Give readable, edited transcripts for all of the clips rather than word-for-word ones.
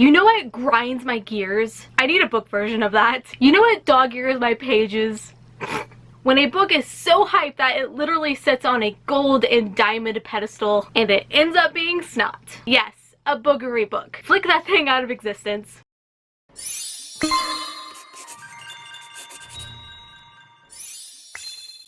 You know what grinds my gears? I need a book version of that. You know what dog ears my pages? When a book is so hyped that it literally sits on a gold and diamond pedestal and it ends up being snot. Yes, a boogery book. Flick that thing out of existence.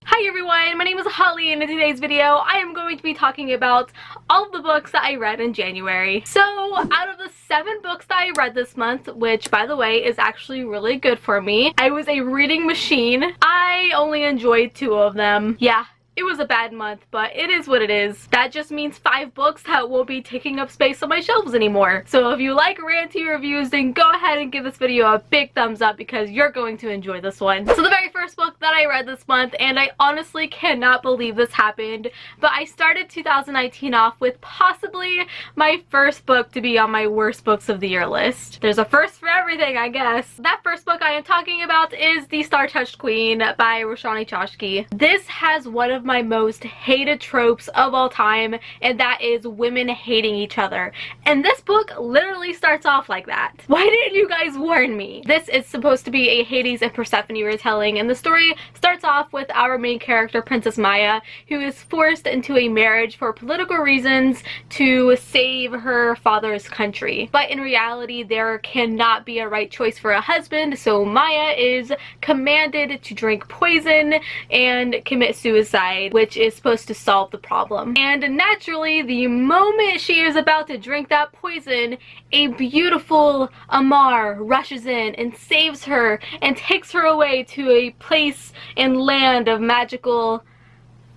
Hi everyone, my name is Holly, and in today's video I am going to be talking about all of the books that I read in January. So out of the 7 books that I read this month, which by the way is actually really good for me, I was a reading machine. I only enjoyed 2 of them. Yeah. It was a bad month, but it is what it is. That just means 5 books that won't be taking up space on my shelves anymore. So if you like ranty reviews, then go ahead and give this video a big thumbs up because you're going to enjoy this one. So the very first book that I read this month, and I honestly cannot believe this happened, but I started 2019 off with possibly my first book to be on my worst books of the year list. There's a first for everything, I guess. That first book I am talking about is The Star-Touched Queen by Roshani Chokshi. This has one of my most hated tropes of all time, and that is women hating each other. And this book literally starts off like that. Why didn't you guys warn me? This is supposed to be a Hades and Persephone retelling, and the story starts off with our main character, Princess Maya, who is forced into a marriage for political reasons to save her father's country. But in reality, there cannot be a right choice for a husband, so Maya is commanded to drink poison and commit suicide, which is supposed to solve the problem. And naturally, the moment she is about to drink that poison, a beautiful Amar rushes in and saves her and takes her away to a place and land of magical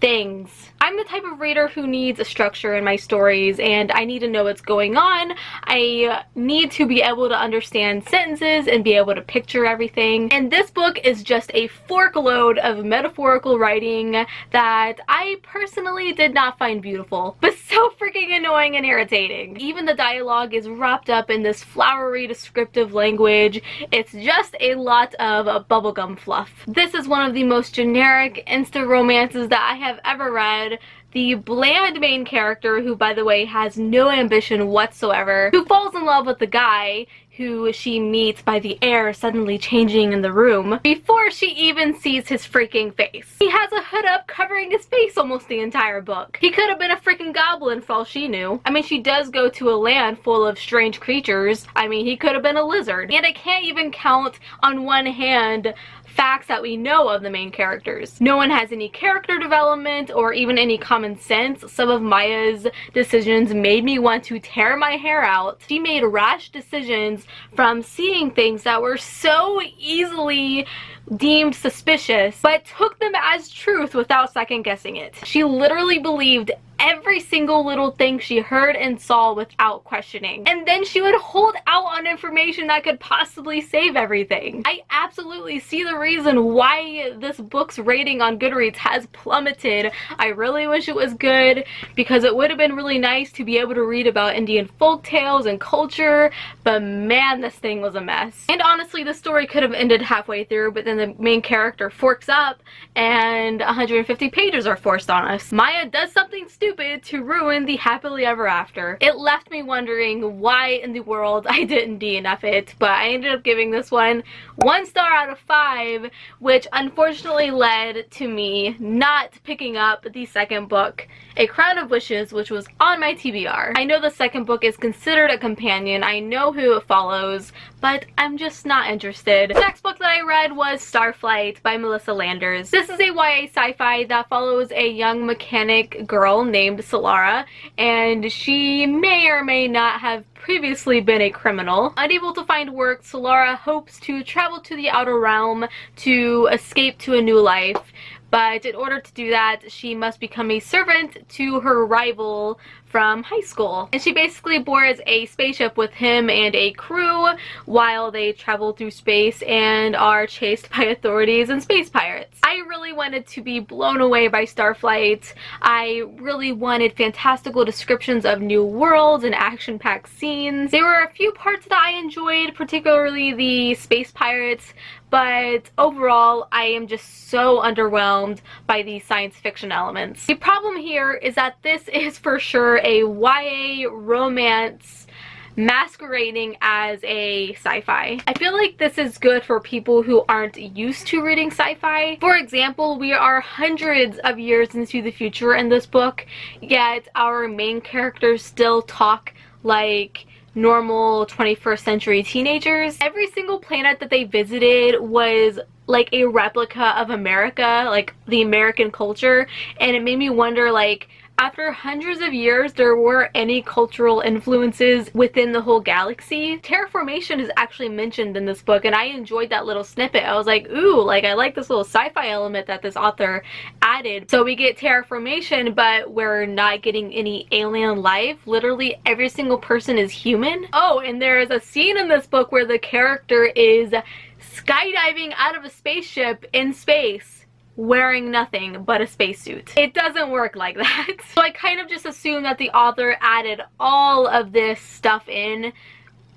things. I'm the type of reader who needs a structure in my stories, and I need to know what's going on. I need to be able to understand sentences and be able to picture everything. And this book is just a forkload of metaphorical writing that I personally did not find beautiful, but so freaking annoying and irritating. Even the dialogue is wrapped up in this flowery descriptive language. It's just a lot of bubblegum fluff. This is one of the most generic insta romances that I have ever read. The bland main character, who by the way has no ambition whatsoever, who falls in love with the guy who she meets by the air suddenly changing in the room before she even sees his freaking face. He has a hood up covering his face almost the entire book. He could have been a freaking goblin for all she knew. I mean, she does go to a land full of strange creatures. I mean, he could have been a lizard. And I can't even count on one hand facts that we know of the main characters. No one has any character development or even any common sense. Some of Maya's decisions made me want to tear my hair out. She made rash decisions from seeing things that were so easily deemed suspicious, but took them as truth without second guessing it. She literally believed every single little thing she heard and saw without questioning. And then she would hold out on information that could possibly save everything. I absolutely see the reason why this book's rating on Goodreads has plummeted. I really wish it was good because it would have been really nice to be able to read about Indian folk tales and culture, but man, this thing was a mess. And honestly, the story could have ended halfway through, but then the main character forks up and 150 pages are forced on us. Maya does something stupid to ruin the happily ever after. It left me wondering why in the world I didn't DNF it, but I ended up giving this one 1 star out of 5, which unfortunately led to me not picking up the second book, A Crown of Wishes, which was on my TBR. I know the second book is considered a companion, I know who it follows, but I'm just not interested. The next book that I read was Starflight by Melissa Landers. This is a YA sci-fi that follows a young mechanic girl named Solara, and she may or may not have previously been a criminal. Unable to find work, Solara hopes to travel to the outer realm to escape to a new life. But in order to do that, she must become a servant to her rival from high school. And she basically boards a spaceship with him and a crew while they travel through space and are chased by authorities and space pirates. I really wanted to be blown away by Starflight. I really wanted fantastical descriptions of new worlds and action-packed scenes. There were a few parts that I enjoyed, particularly the space pirates, but overall I am just so underwhelmed by the science fiction elements. The problem here is that this is for sure a YA romance masquerading as a sci-fi. I feel like this is good for people who aren't used to reading sci-fi. For example, we are hundreds of years into the future in this book, yet our main characters still talk like normal 21st century teenagers. Every single planet that they visited was like a replica of America, like the American culture, and it made me wonder, like, after hundreds of years, there were any cultural influences within the whole galaxy. Terraformation is actually mentioned in this book, and I enjoyed that little snippet. I was like, ooh, like, I like this little sci-fi element that this author added. So we get terraformation, but we're not getting any alien life. Literally every single person is human. Oh, and there is a scene in this book where the character is skydiving out of a spaceship in space, wearing nothing but a spacesuit. It doesn't work like that. So I kind of just assumed that the author added all of this stuff in,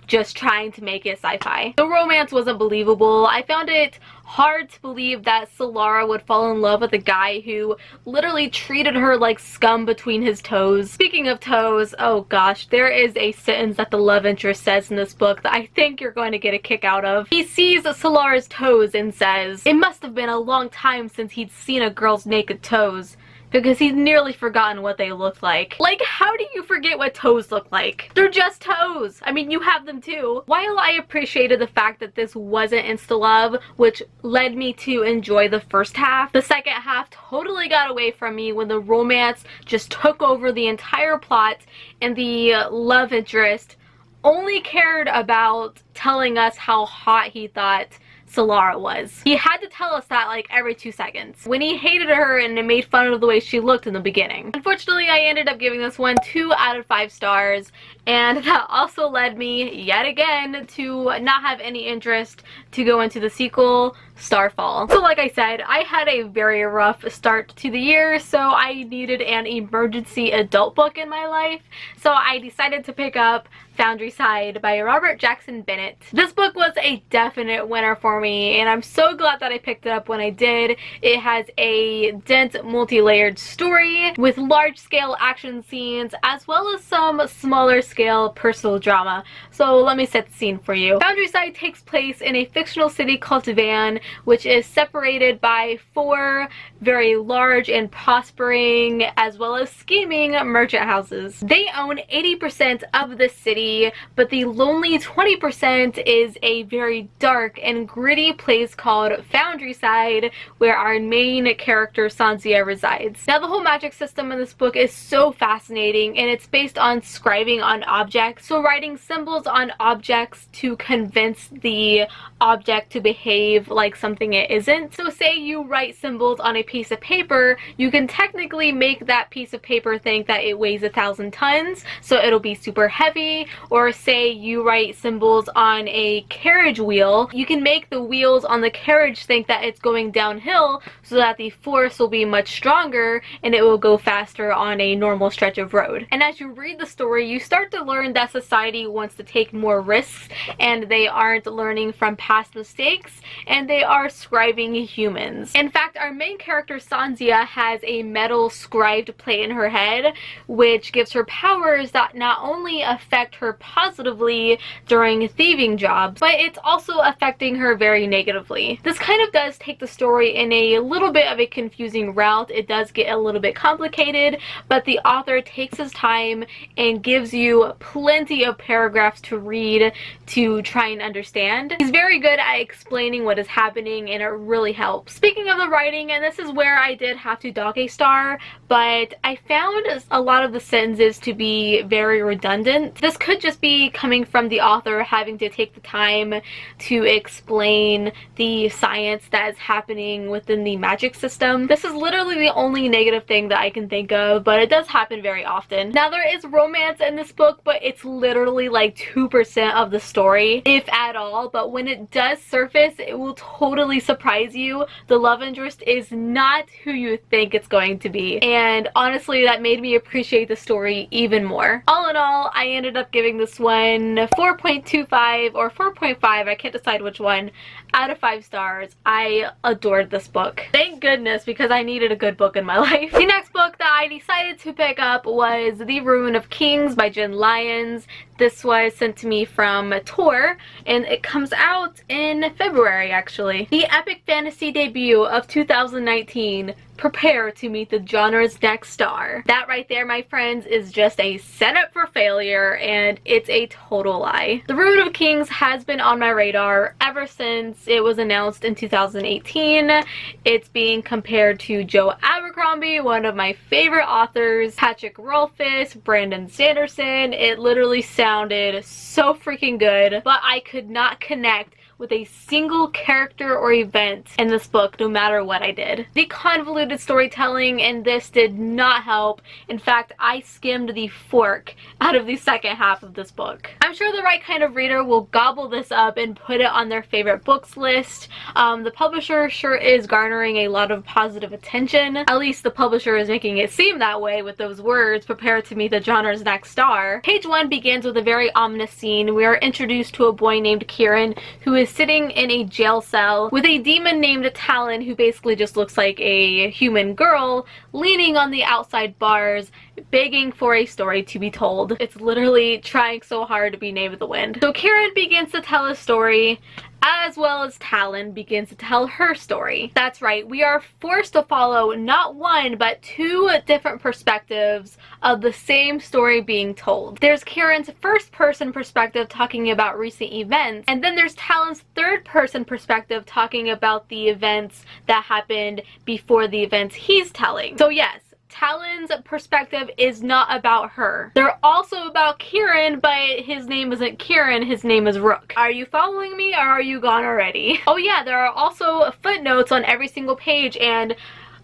just trying to make it sci-fi. The romance wasn't believable. I found it hard to believe that Solara would fall in love with a guy who literally treated her like scum between his toes. Speaking of toes, oh gosh, there is a sentence that the love interest says in this book that I think you're going to get a kick out of. He sees Solara's toes and says, it must have been a long time since he'd seen a girl's naked toes, because he's nearly forgotten what they looked like. Like, how do you forget what toes look like? They're just toes. I mean, you have them too. While I appreciated the fact that this wasn't insta-love, which led me to enjoy the first half, the second half totally got away from me when the romance just took over the entire plot and the love interest only cared about telling us how hot he thought Solara was. He had to tell us that like every 2 seconds when he hated her and made fun of the way she looked in the beginning. Unfortunately, I ended up giving this one 2 out of 5 stars, and that also led me yet again to not have any interest to go into the sequel, Starfall. So like I said, I had a very rough start to the year, so I needed an emergency adult book in my life, so I decided to pick up Foundryside by Robert Jackson Bennett. This book was a definite winner for me, and I'm so glad that I picked it up when I did. It has a dense, multi-layered story with large-scale action scenes as well as some smaller-scale personal drama. So let me set the scene for you. Foundryside takes place in a fictional city called Van, which is separated by 4 very large and prospering as well as scheming merchant houses. They own 80% of the city, but the lonely 20% is a very dark and gritty place called Foundryside, where our main character Sanzia resides. Now, the whole magic system in this book is so fascinating, and it's based on scribing on objects, so writing symbols on objects to convince the object to behave like something it isn't. So say you write symbols on a piece of paper, you can technically make that piece of paper think that it weighs 1,000 tons, so it'll be super heavy. Or say you write symbols on a carriage wheel, you can make the wheels on the carriage think that it's going downhill so that the force will be much stronger and it will go faster on a normal stretch of road. And as you read the story, you start to learn that society wants to take more risks, and they aren't learning from past mistakes, and they are scribing humans. In fact, our main character Sanzia has a metal scribed plate in her head, which gives her powers that not only affect her positively during thieving jobs, but it's also affecting her very negatively. This kind of does take the story in a little bit of a confusing route. It does get a little bit complicated, but the author takes his time and gives you plenty of paragraphs to read to try and understand. He's very good at explaining what is happening, and it really helps. Speaking of the writing, and this is where I did have to dock a star, but I found a lot of the sentences to be very redundant. This could just be coming from the author having to take the time to explain the science that is happening within the magic system. This is literally the only negative thing that I can think of, but it does happen very often. Now, there is romance in this book, but it's literally like 2% of the story, if at all. But when it does surface, it will totally surprise you. The love interest is not who you think it's going to be, and honestly, that made me appreciate the story even more. All in all, I ended up giving this one 4.25 or 4.5, I can't decide which one, out of 5 stars. I adored this book. Thank goodness, because I needed a good book in my life. The next book that I decided to pick up was The Ruin of Kings by Jen Lyons. This was sent to me from Tor, and it comes out in February, actually. The epic fantasy debut of 2019. Prepare to meet the genre's next star. That right there, my friends, is just a setup for failure, and it's a total lie. The Ruin of Kings has been on my radar ever since it was announced in 2018. It's being compared to Joe Abercrombie, one of my favorite authors, Patrick Rothfuss, Brandon Sanderson. It literally sounded so freaking good, but I could not connect with a single character or event in this book, no matter what I did. The convoluted storytelling in this did not help. In fact, I skimmed the fork out of the second half of this book. I'm sure the right kind of reader will gobble this up and put it on their favorite books list. The publisher sure is garnering a lot of positive attention. At least the publisher is making it seem that way with those words, prepare to meet the genre's next star. Page 1 begins with a very ominous scene. We are introduced to a boy named Kieran, who is sitting in a jail cell with a demon named Talon, who basically just looks like a human girl, leaning on the outside bars, begging for a story to be told. It's literally trying so hard to be Name of the Wind. So Kieran begins to tell a story, as well as Talon begins to tell her story. That's right, we are forced to follow not one, but 2 different perspectives of the same story being told. There's Kieran's first-person perspective talking about recent events, and then there's Talon's third-person perspective talking about the events that happened before the events he's telling. So yes, Talon's perspective is not about her. They're also about Kieran, but his name isn't Kieran, his name is Rook. Are you following me, or are you gone already? Oh yeah, there are also footnotes on every single page, and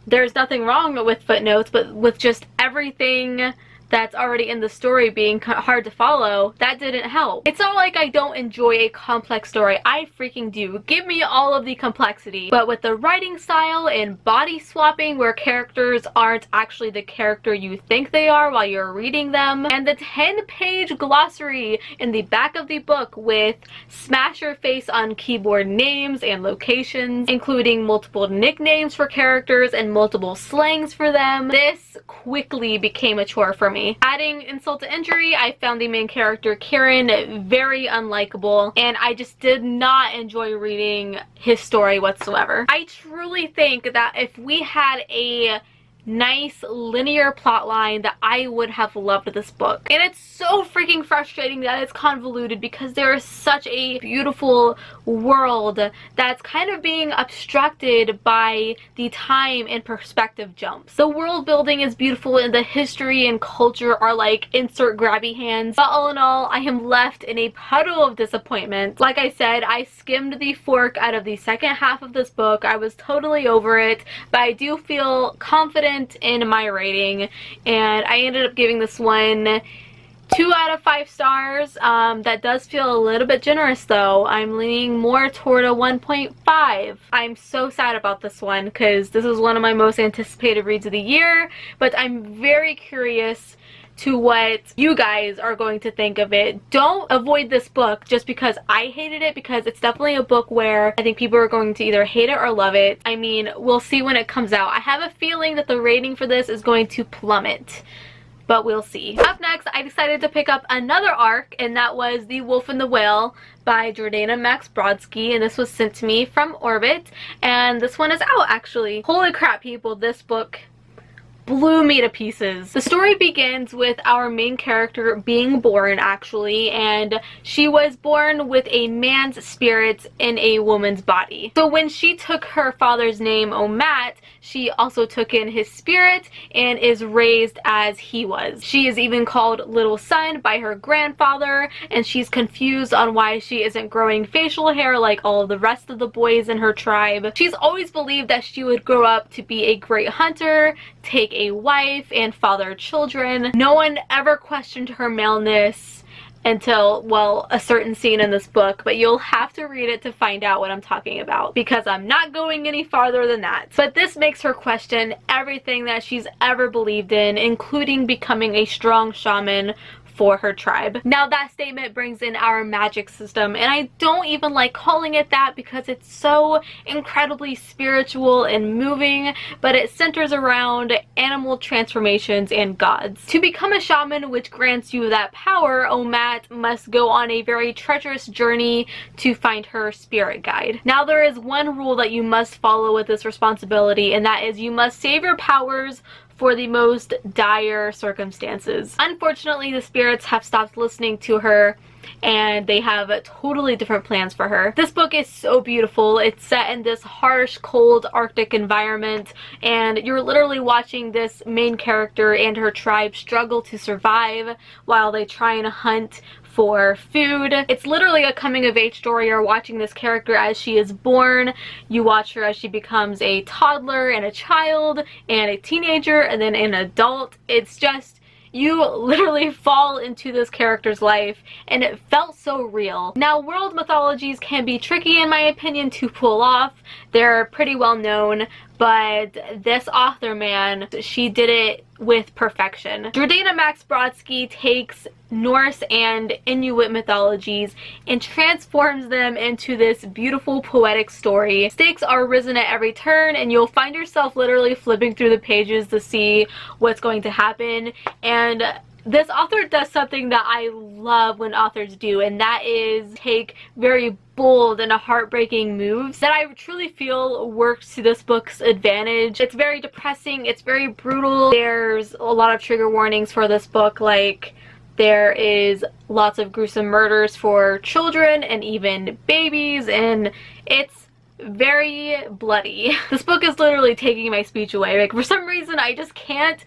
there's nothing wrong with footnotes, but with just everything that's already in the story being hard to follow, that didn't help. It's not like I don't enjoy a complex story. I freaking do. Give me all of the complexity. But with the writing style and body swapping where characters aren't actually the character you think they are while you're reading them, and the 10-page glossary in the back of the book with smash your face on keyboard names and locations, including multiple nicknames for characters and multiple slangs for them, this quickly became a chore for me. Adding insult to injury, I found the main character Kieran very unlikable, and I just did not enjoy reading his story whatsoever. I truly think that if we had a nice linear plot line, that I would have loved this book. And it's so freaking frustrating that it's convoluted, because there is such a beautiful world that's kind of being obstructed by the time and perspective jumps. The world building is beautiful and the history and culture are like insert grabby hands, but all in all, I am left in a puddle of disappointment. Like I said, I skimmed the fork out of the second half of this book. I was totally over it, but I do feel confident in my rating, and I ended up giving this one 2 out of 5 stars. That does feel a little bit generous though. I'm leaning more toward a 1.5. I'm so sad about this one because this is one of my most anticipated reads of the year, but I'm very curious to what you guys are going to think of it. Don't avoid this book just because I hated it, because it's definitely a book where I think people are going to either hate it or love it. I mean, we'll see when it comes out. I have a feeling that the rating for this is going to plummet, but we'll see. Up next, I decided to pick up another arc, and that was The Wolf and the Whale by Jordana Max Brodsky, and this was sent to me from Orbit, and this one is out actually. Holy crap, people, this book blew me to pieces. The story begins with our main character being born actually, and she was born with a man's spirit in a woman's body. So when she took her father's name, Omat, she also took in his spirit and is raised as he was. She is even called Little Sun by her grandfather, and she's confused on why she isn't growing facial hair like all of the rest of the boys in her tribe. She's always believed that she would grow up to be a great hunter, take a wife, and father children. No one ever questioned her maleness until, well, a certain scene in this book, but you'll have to read it to find out what I'm talking about, because I'm not going any farther than that. But this makes her question everything that she's ever believed in, including becoming a strong shaman for her tribe. Now that statement brings in our magic system, and I don't even like calling it that because it's so incredibly spiritual and moving, but it centers around animal transformations and gods. To become a shaman, which grants you that power, Omat must go on a very treacherous journey to find her spirit guide. Now there is one rule that you must follow with this responsibility, and that is you must save your powers for the most dire circumstances. Unfortunately, the spirits have stopped listening to her and they have totally different plans for her. This book is so beautiful. It's set in this harsh, cold, Arctic environment, and you're literally watching this main character and her tribe struggle to survive while they try and hunt for food. It's literally a coming-of-age story. You're watching this character as she is born. You watch her as she becomes a toddler and a child and a teenager and then an adult. It's just, you literally fall into this character's life, and it felt so real. Now, world mythologies can be tricky, in my opinion, to pull off. They're pretty well known, but this author, man, she did it with perfection. Jordana Max Brodsky takes Norse and Inuit mythologies and transforms them into this beautiful poetic story. Stakes are risen at every turn, and you'll find yourself literally flipping through the pages to see what's going to happen. And this author does something that I love when authors do, and that is take very bold and heartbreaking moves that I truly feel works to this book's advantage. It's very depressing, it's very brutal. There's a lot of trigger warnings for this book, like there is lots of gruesome murders for children and even babies, and it's very bloody. This book is literally taking my speech away. Like, for some reason I just can't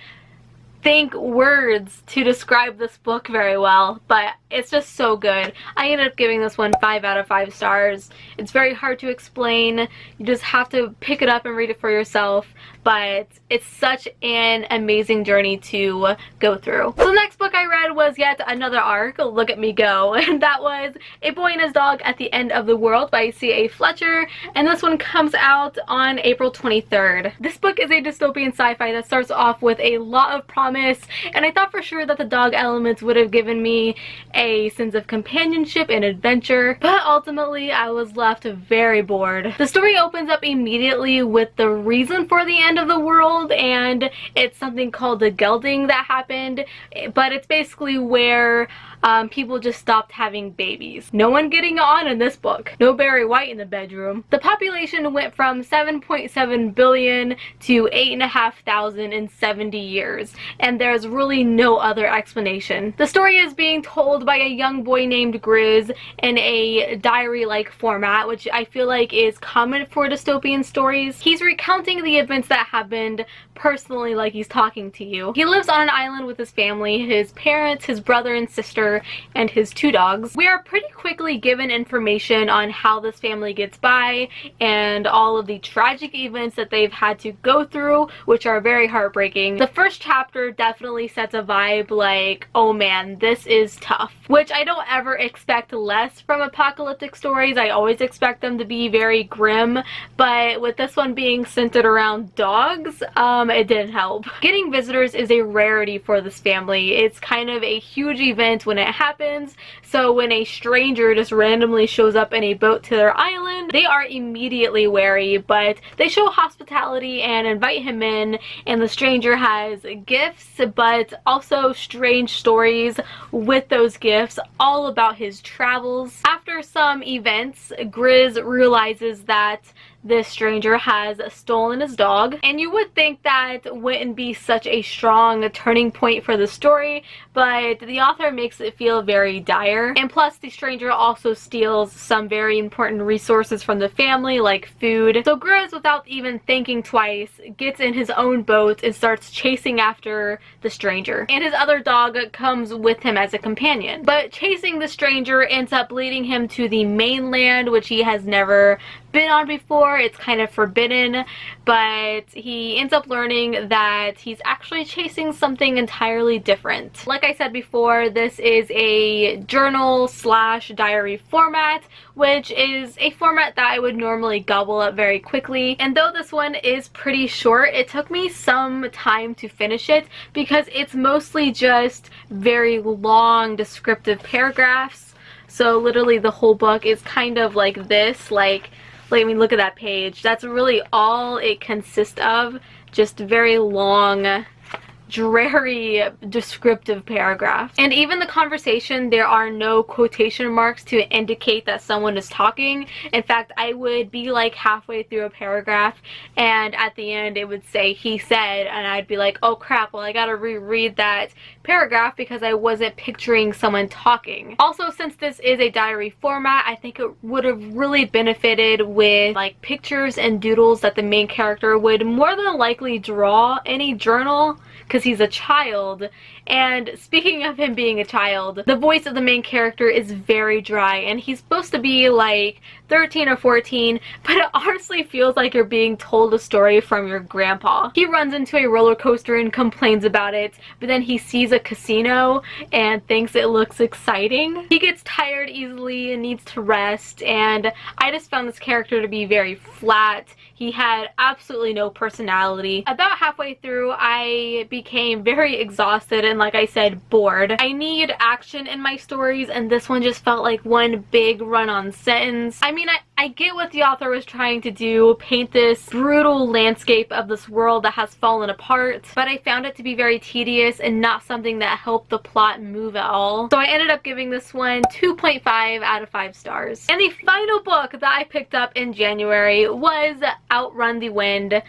think words to describe this book very well, but it's just so good. I ended up giving this one 5 out of 5 stars. It's very hard to explain. You just have to pick it up and read it for yourself, but it's such an amazing journey to go through. So the next book I read was yet another arc, Look at Me Go, and that was A Boy and His Dog at the End of the World by C.A. Fletcher, and this one comes out on April 23rd. This book is a dystopian sci-fi that starts off with a lot of promise, and I thought for sure that the dog elements would have given me a sense of companionship and adventure, but ultimately I was left very bored. The story opens up immediately with the reason for the end of the world, and it's something called the gelding that happened, but it's basically where people just stopped having babies. No one getting on in this book. No Barry White in the bedroom. The population went from 7.7 billion to 8,500 in 70 years, and there's really no other explanation. The story is being told by a young boy named Grizz in a diary-like format, which I feel like is common for dystopian stories. He's recounting the events that happened personally, like he's talking to you. He lives on an island with his family, his parents, his brother and sister, and his 2 dogs. We are pretty quickly given information on how this family gets by and all of the tragic events that they've had to go through, which are very heartbreaking. The first chapter definitely sets a vibe like, oh man, this is tough, which I don't ever expect less from apocalyptic stories. I always expect them to be very grim, but with this one being centered around dogs, it didn't help. Getting visitors is a rarity for this family. It's kind of a huge event when it happens, so when a stranger just randomly shows up in a boat to their island, they are immediately wary, but they show hospitality and invite him in, and the stranger has gifts, but also strange stories with those gifts, all about his travels. After some events, Grizz realizes that this stranger has stolen his dog, and you would think that wouldn't be such a strong turning point for the story, but the author makes it feel very dire. And plus, the stranger also steals some very important resources from the family, like food. So Grizz, without even thinking twice, gets in his own boat and starts chasing after the stranger, and his other dog comes with him as a companion. But chasing the stranger ends up leading him to the mainland, which he has never been on before. It's kind of forbidden, but he ends up learning that he's actually chasing something entirely different. Like I said before, this is a journal slash diary format, which is a format that I would normally gobble up very quickly. And though this one is pretty short, it took me some time to finish it because it's mostly just very long descriptive paragraphs. So literally the whole book is kind of like this, like I mean, look at that page. That's really all it consists of, just very long, dreary descriptive paragraphs. And even the conversation, there are no quotation marks to indicate that someone is talking. In fact, I would be like halfway through a paragraph and at the end it would say he said, and I'd be like, oh crap, well I gotta reread that paragraph because I wasn't picturing someone talking. Also, since this is a diary format, I think it would have really benefited with like pictures and doodles that the main character would more than likely draw in a journal, because he's a child. And speaking of him being a child, the voice of the main character is very dry, and he's supposed to be like 13 or 14, but it honestly feels like you're being told a story from your grandpa. He runs into a roller coaster and complains about it, but then he sees a casino and thinks it looks exciting. He gets tired easily and needs to rest, and I just found this character to be very flat. He had absolutely no personality. About halfway through, I became very exhausted and, like I said, bored. I need action in my stories, and this one just felt like one big run-on sentence. I mean, I get what the author was trying to do, paint this brutal landscape of this world that has fallen apart, but I found it to be very tedious and not something that helped the plot move at all. So I ended up giving this one 2.5 out of 5 stars. And the final book that I picked up in January was Outrun the Wind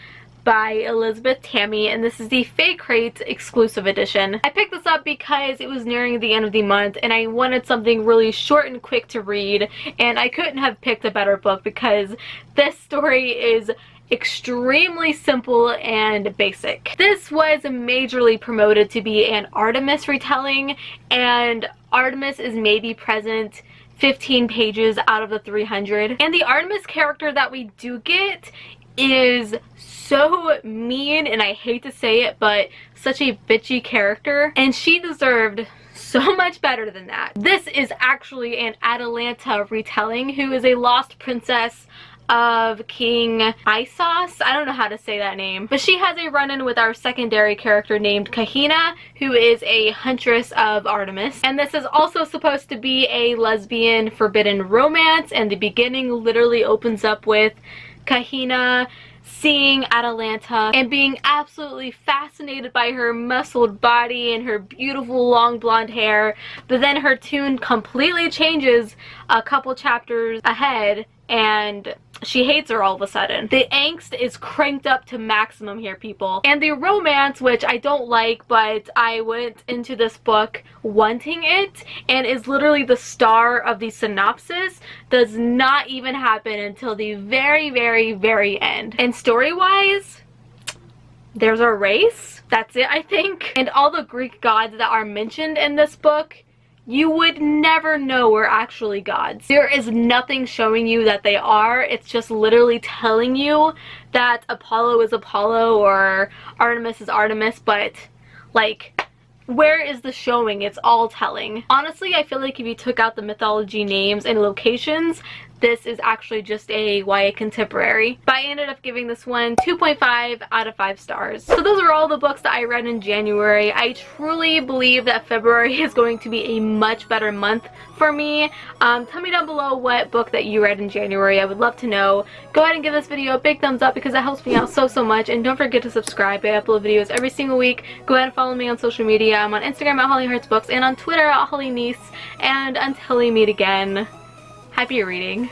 by Elizabeth Tammy, and this is the Fae Crate exclusive edition. I picked this up because it was nearing the end of the month and I wanted something really short and quick to read, and I couldn't have picked a better book because this story is extremely simple and basic. This was majorly promoted to be an Artemis retelling, and Artemis is maybe present 15 pages out of the 300. And the Artemis character that we do get is so mean, and I hate to say it, but such a bitchy character, and she deserved so much better than that. This is actually an Atalanta retelling, who is a lost princess of King Isos. I don't know how to say that name, but she has a run-in with our secondary character named Kahina, who is a huntress of Artemis. And this is also supposed to be a lesbian forbidden romance, and the beginning literally opens up with Kahina seeing Atalanta and being absolutely fascinated by her muscled body and her beautiful long blonde hair, but then her tune completely changes a couple chapters ahead and she hates her all of a sudden. The angst is cranked up to maximum here, people. And the romance, which I don't like, but I went into this book wanting it, and is literally the star of the synopsis, does not even happen until the very, very, very end. And story-wise, there's a race. That's it, I think. And all the Greek gods that are mentioned in this book, you would never know were actually gods. There is nothing showing you that they are. It's just literally telling you that Apollo is Apollo or Artemis is Artemis, but like, where is the showing? It's all telling. Honestly, I feel like if you took out the mythology names and locations, this is actually just a YA contemporary. But I ended up giving this one 2.5 out of 5 stars. So those are all the books that I read in January. I truly believe that February is going to be a much better month for me. Tell me down below what book that you read in January. I would love to know. Go ahead and give this video a big thumbs up because it helps me out so much. And don't forget to subscribe. I upload videos every single week. Go ahead and follow me on social media. I'm on Instagram at HollyHeartsBooks and on Twitter at HollyNiece. And until we meet again, happy reading.